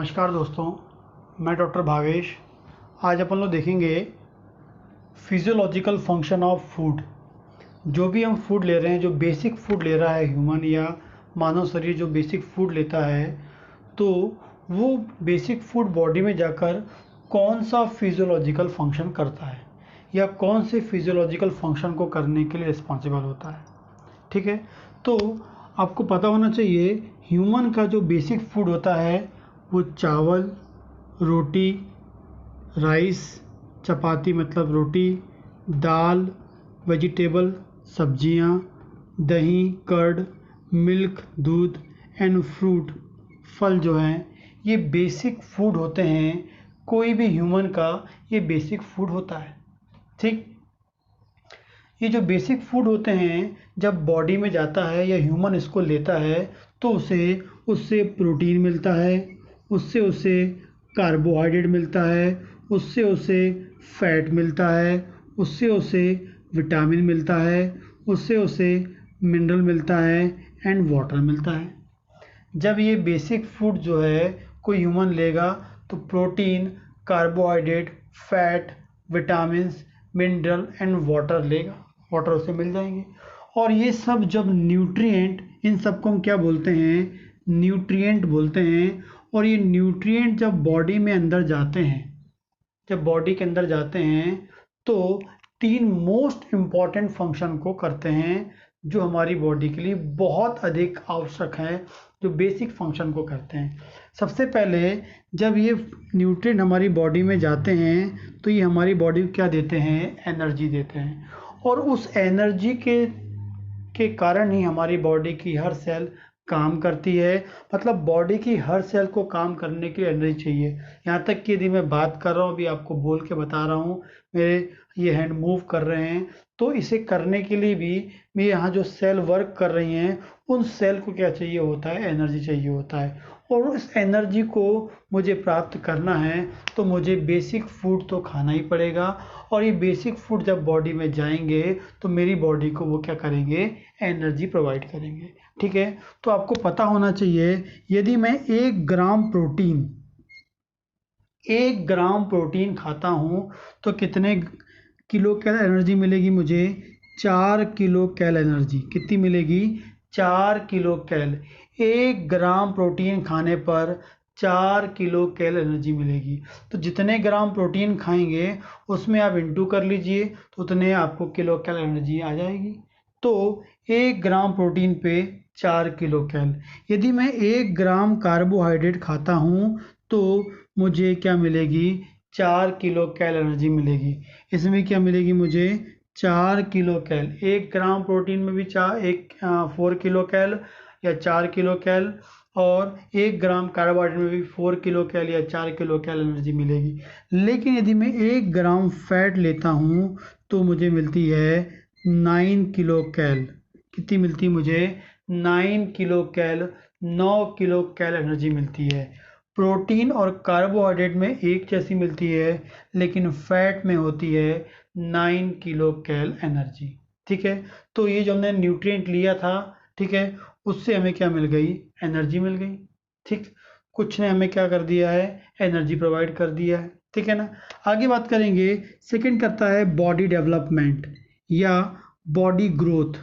नमस्कार दोस्तों, मैं डॉक्टर भावेश। आज अपन लोग देखेंगे फिजियोलॉजिकल फंक्शन ऑफ फूड। जो भी हम फूड ले रहे हैं, जो बेसिक फूड ले रहा है ह्यूमन या मानव शरीर जो बेसिक फूड लेता है, तो वो बेसिक फूड बॉडी में जाकर कौन सा फिजियोलॉजिकल फंक्शन करता है या कौन से फिजियोलॉजिकल फंक्शन को करने के लिए रिस्पॉन्सिबल होता है। ठीक है, तो आपको पता होना चाहिए ह्यूमन का जो बेसिक फूड होता है वो चावल, रोटी, राइस, चपाती मतलब रोटी, दाल, वेजिटेबल, सब्जियां, दही, कर्ड, मिल्क, दूध एंड फ्रूट, फल जो हैं, ये बेसिक फूड होते हैं। कोई भी ह्यूमन का ये बेसिक फूड होता है। ठीक, ये जो बेसिक फूड होते हैं जब बॉडी में जाता है या ह्यूमन इसको लेता है तो उसे उससे प्रोटीन मिलता है, उससे उसे कार्बोहाइड्रेट मिलता है, उससे उसे फैट मिलता है, उससे उसे विटामिन मिलता है, उससे उसे मिनरल मिलता है एंड वाटर मिलता है। जब ये बेसिक फूड जो है कोई ह्यूमन लेगा तो protein, carbohydrate, fat, vitamins, mineral and water लेगा, वाटर उसे मिल जाएंगे। और ये सब जब न्यूट्रिएंट, इन सबको हम क्या बोलते हैं, न्यूट्रिएंट बोलते हैं। और ये न्यूट्रिएंट जब बॉडी में अंदर जाते हैं, जब बॉडी के अंदर जाते हैं तो 3 मोस्ट इम्पॉर्टेंट फंक्शन को करते हैं जो हमारी बॉडी के लिए बहुत अधिक आवश्यक है, जो बेसिक फंक्शन को करते हैं। सबसे पहले जब ये न्यूट्रिएंट हमारी बॉडी में जाते हैं तो ये हमारी बॉडी को क्या देते हैं, एनर्जी देते हैं। और उस एनर्जी के कारण ही हमारी बॉडी की हर सेल काम करती है। मतलब बॉडी की हर सेल को काम करने के लिए एनर्जी चाहिए। यहाँ तक कि यदि मैं बात कर रहा हूँ, अभी आपको बोल के बता रहा हूँ, मेरे ये हैंड मूव कर रहे हैं, तो इसे करने के लिए भी मैं यहाँ जो सेल वर्क कर रही हैं उन सेल को क्या चाहिए होता है, एनर्जी चाहिए होता है। और उस एनर्जी को मुझे प्राप्त करना है तो मुझे बेसिक फूड तो खाना ही पड़ेगा। और ये बेसिक फूड जब बॉडी में जाएंगे तो मेरी बॉडी को वो क्या करेंगे, एनर्जी प्रोवाइड करेंगे। ठीक है, तो आपको पता होना चाहिए यदि मैं 1 ग्राम प्रोटीन खाता हूँ तो कितने किलो कैल एनर्जी मिलेगी मुझे, 4 किलो कैल एनर्जी। कितनी मिलेगी, 4 किलो कैल। 1 ग्राम प्रोटीन खाने पर 4 किलो कैल एनर्जी मिलेगी। तो जितने ग्राम प्रोटीन खाएंगे उसमें आप इंटू कर लीजिए तो उतने आपको किलो कैल एनर्जी आ जाएगी। तो 1 ग्राम प्रोटीन पे 4 किलो कैल। यदि मैं 1 ग्राम कार्बोहाइड्रेट खाता हूँ तो मुझे क्या मिलेगी, 4 किलो कैल एनर्जी मिलेगी। इसमें क्या मिलेगी मुझे, 4 किलो कैल। 1 ग्राम प्रोटीन में भी 4 किलो कैल या 4 किलो कैल, और 1 ग्राम कार्बोहाइड्रेट में भी 4 किलो कैल या 4 किलो कैल एनर्जी मिलेगी। लेकिन यदि मैं 1 ग्राम फैट लेता हूँ तो मुझे मिलती है 9 किलो कैल। कितनी मिलती है मुझे, 9 किलो कैल। 9 किलो कैल एनर्जी मिलती है। प्रोटीन और कार्बोहाइड्रेट में एक जैसी मिलती है, लेकिन फैट में होती है 9 किलो कैल एनर्जी। ठीक है, तो ये जो हमने न्यूट्रिएंट लिया था, ठीक है, उससे हमें क्या मिल गई, एनर्जी मिल गई। ठीक, कुछ ने हमें क्या कर दिया है, एनर्जी प्रोवाइड कर दिया है। ठीक है ना। आगे बात करेंगे, सेकंड करता है बॉडी डेवलपमेंट या बॉडी ग्रोथ।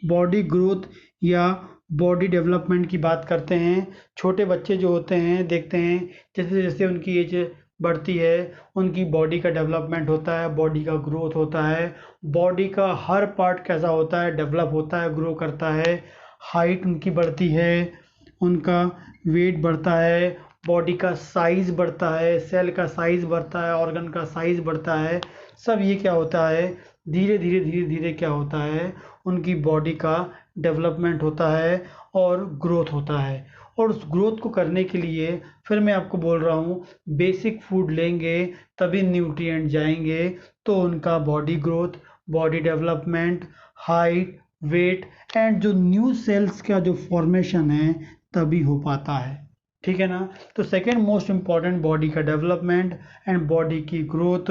बॉडी ग्रोथ या बॉडी डेवलपमेंट की बात करते हैं। छोटे बच्चे जो होते हैं, देखते हैं जैसे जैसे उनकी एज बढ़ती है उनकी बॉडी का डेवलपमेंट होता है, बॉडी का ग्रोथ होता है। बॉडी का हर पार्ट कैसा होता है, डेवलप होता है, ग्रो करता है। हाइट उनकी बढ़ती है, उनका वेट बढ़ता है, बॉडी का साइज़ बढ़ता है, सेल का साइज़ बढ़ता है, ऑर्गन का साइज़ बढ़ता है। सब ये क्या होता है, धीरे धीरे धीरे धीरे क्या होता है, उनकी बॉडी का डेवलपमेंट होता है और ग्रोथ होता है। और उस ग्रोथ को करने के लिए फिर मैं आपको बोल रहा हूँ, बेसिक फूड लेंगे तभी न्यूट्रिएंट जाएंगे, तो उनका body growth, body development, height, weight and जो न्यू सेल्स का जो फॉर्मेशन है तभी हो पाता है। ठीक है ना। तो सेकेंड मोस्ट इम्पॉर्टेंट बॉडी का डेवलपमेंट एंड बॉडी की ग्रोथ।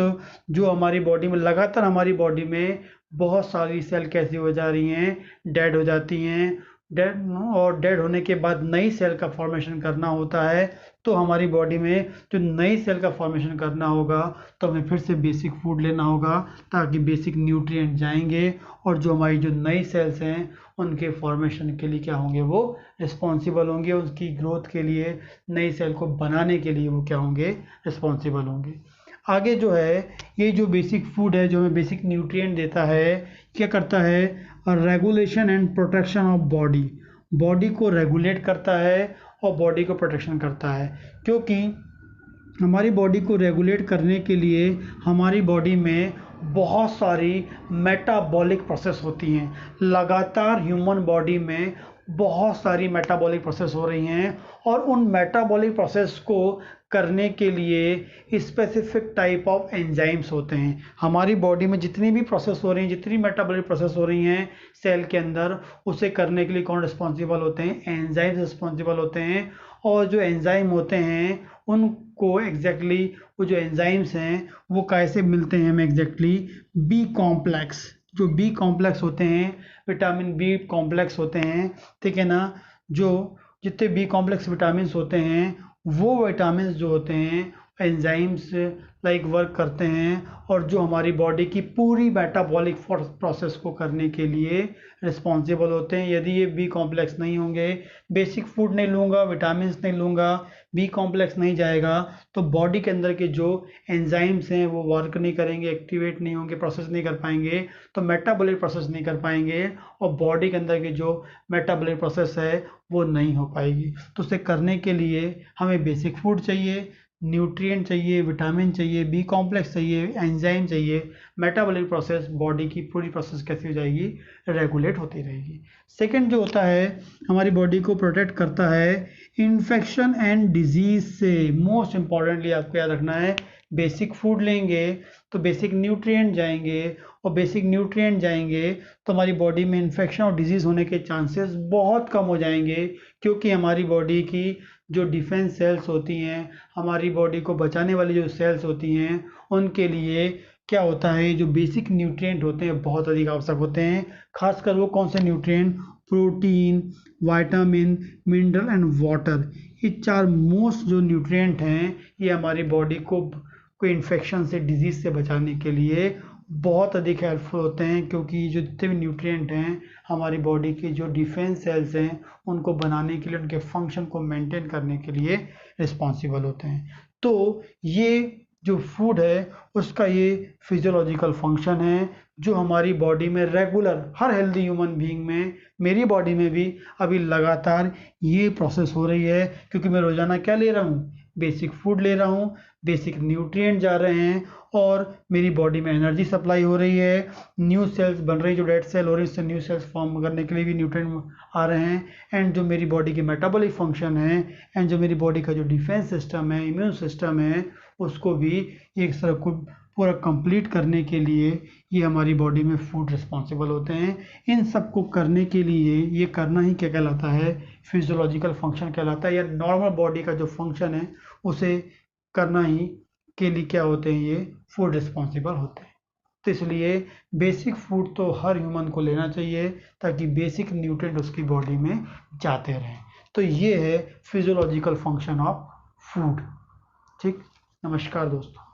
जो हमारी बॉडी में लगातार, हमारी बॉडी में बहुत सारी सेल कैसी हो जा रही हैं, डेड हो जाती हैं। डेड, और डेड होने के बाद नई सेल का फॉर्मेशन करना होता है, तो हमारी बॉडी में जो नई सेल का फॉर्मेशन करना होगा तो हमें फिर से बेसिक फूड लेना होगा, ताकि बेसिक न्यूट्रिएंट जाएंगे और जो हमारी जो नई सेल्स हैं उनके फॉर्मेशन के लिए क्या होंगे, वो रिस्पॉन्सिबल होंगे, उसकी ग्रोथ के लिए, नई सेल को बनाने के लिए वो क्या होंगे, रिस्पॉन्सिबल होंगे। आगे जो है ये जो बेसिक फूड है जो हमें बेसिक न्यूट्रिएंट देता है, क्या करता है, regulation and protection of body, body को रेगुलेट करता है और बॉडी को प्रोटेक्शन करता है। क्योंकि हमारी बॉडी को रेगुलेट करने के लिए हमारी बॉडी में बहुत सारी मेटाबॉलिक प्रोसेस होती हैं, लगातार ह्यूमन बॉडी में बहुत सारी मेटाबॉलिक प्रोसेस हो रही हैं, और उन मेटाबॉलिक प्रोसेस को करने के लिए स्पेसिफिक टाइप ऑफ एंजाइम्स होते हैं। हमारी बॉडी में जितनी भी प्रोसेस हो रही हैं, जितनी मेटाबॉलिक प्रोसेस हो रही हैं सेल के अंदर, उसे करने के लिए कौन रिस्पॉन्सिबल होते हैं, एंजाइम्स रिस्पॉन्सिबल होते हैं। और जो एंजाइम होते हैं उनको एग्जैक्टली वो जो एंजाइम्स हैं वो कैसे मिलते हैं हमें, एग्जैक्टली बी कॉम्प्लेक्स, जो बी कॉम्प्लेक्स होते हैं, विटामिन बी कॉम्प्लेक्स होते हैं, ठीक है ना। जो जितने बी कॉम्प्लेक्स विटामिन होते हैं वो विटामिन जो होते हैं एंजाइम्स लाइक वर्क करते हैं, और जो हमारी बॉडी की पूरी मेटाबॉलिक प्रोसेस को करने के लिए रिस्पॉन्सिबल होते हैं। यदि ये बी कॉम्प्लेक्स नहीं होंगे, बेसिक फूड नहीं लूँगा, विटामिन नहीं लूँगा, बी कॉम्प्लेक्स नहीं जाएगा, तो बॉडी के अंदर के जो एंजाइम्स हैं वो वर्क नहीं करेंगे, एक्टिवेट नहीं होंगे, प्रोसेस नहीं कर पाएंगे, तो मेटाबॉलिक प्रोसेस नहीं कर पाएंगे, और बॉडी के अंदर की जो मेटाबॉलिक प्रोसेस है वो नहीं हो पाएगी। तो उसे करने के लिए हमें बेसिक फूड चाहिए, न्यूट्रिएंट चाहिए, विटामिन चाहिए, बी कॉम्प्लेक्स चाहिए, एंजाइम चाहिए, मेटाबॉलिक प्रोसेस, बॉडी की पूरी प्रोसेस कैसी हो जाएगी, रेगुलेट होती रहेगी। सेकंड जो होता है हमारी बॉडी को प्रोटेक्ट करता है इन्फेक्शन एंड डिजीज से। मोस्ट इंपॉर्टेंटली आपको याद रखना है, बेसिक फूड लेंगे तो बेसिक न्यूट्रिएंट जाएंगे, और बेसिक न्यूट्रिएंट जाएंगे तो हमारी बॉडी में इन्फेक्शन और डिजीज़ होने के चांसेस बहुत कम हो जाएंगे, क्योंकि हमारी बॉडी की जो डिफेंस सेल्स होती हैं, हमारी बॉडी को बचाने वाली जो सेल्स होती हैं, उनके लिए क्या होता है, जो बेसिक न्यूट्रिएंट होते हैं बहुत अधिक आवश्यक होते हैं। खासकर वो कौन से nutrient, protein, vitamin, mineral and water, ये चार मोस्ट जो न्यूट्रिएंट हैं ये हमारी बॉडी को कोई इन्फेक्शन से, डिजीज़ से बचाने के लिए बहुत अधिक हेल्पफुल होते हैं, क्योंकि जो जितने भी न्यूट्रिएंट हैं हमारी बॉडी के जो डिफेंस सेल्स हैं उनको बनाने के लिए, उनके फंक्शन को मेंटेन करने के लिए रिस्पॉन्सिबल होते हैं। तो ये जो फूड है उसका ये फिजियोलॉजिकल फंक्शन है जो हमारी बॉडी में रेगुलर, हर हेल्दी ह्यूमन बीइंग में, मेरी बॉडी में भी अभी लगातार ये प्रोसेस हो रही है, क्योंकि मैं रोज़ाना क्या ले रहा हूँ, बेसिक फूड ले रहा हूँ, बेसिक न्यूट्रिएंट जा रहे हैं, और मेरी बॉडी में एनर्जी सप्लाई हो रही है, न्यू सेल्स बन रही, जो डेड सेल हो रही है उससे न्यू सेल्स फॉर्म करने के लिए भी न्यूट्रिएंट आ रहे हैं, एंड जो मेरी बॉडी की मेटाबॉलिक फंक्शन है, एंड जो मेरी बॉडी का जो डिफेंस सिस्टम है, इम्यून सिस्टम है, उसको भी एक तरह को पूरा कंप्लीट करने के लिए ये हमारी बॉडी में फूड रिस्पॉन्सिबल होते हैं। इन सब को करने के लिए ये करना ही क्या कहलाता है, फिजियोलॉजिकल फंक्शन कहलाता है, या नॉर्मल बॉडी का जो फंक्शन है उसे करना ही के लिए क्या होते हैं, ये फूड रिस्पॉन्सिबल होते हैं। तो इसलिए बेसिक फूड तो हर ह्यूमन को लेना चाहिए, ताकि बेसिक न्यूट्रिएंट उसकी बॉडी में जाते रहें। तो ये है फिजियोलॉजिकल फंक्शन ऑफ फूड। ठीक, नमस्कार दोस्तों।